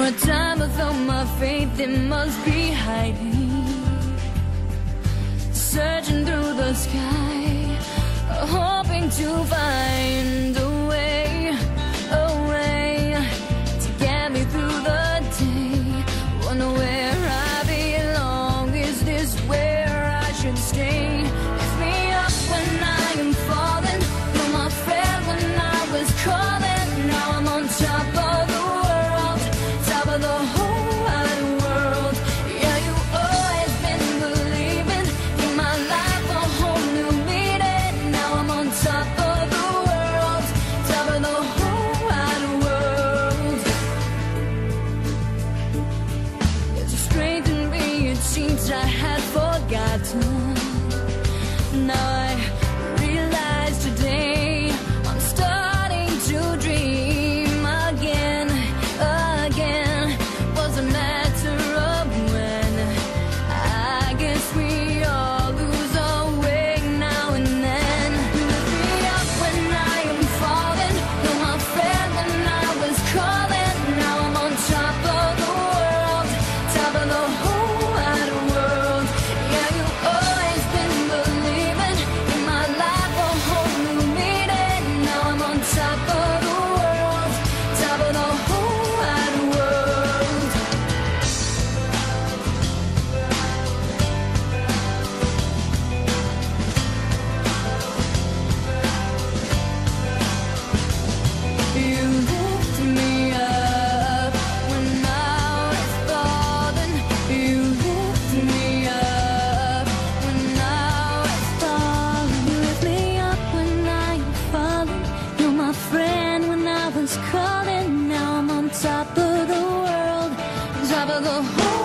a time without my faith, it must be hiding. Searching through the sky, hoping to find a way to get me through the day. Wonder where I belong. Is this where I should stay? Lift me up when I am falling. You're my friend when I was calling. Now I'm on top of the world, top of the whole wide world. Yeah, you always been believing in my life, a whole new meaning. Now I'm on top of the world, top of the whole wide world. There's a strength in me, it seems I had forgotten. Now I realize today I'm starting to dream again. Was a matter of when. I guess we all lose our way now and then. Lift me up when I am falling. You're my friend when I was calling. Now I'm on top of the world, top of the whole wide world. Yeah, you always been believing in my life, a whole new meaning. Now I'm on top of the world, top of the whole wide world. You lift me up when I was falling. You lift me up when I was falling. You lift me up when I'm falling. You're my friend when I was calling. Now I'm on top of the world, top of the whole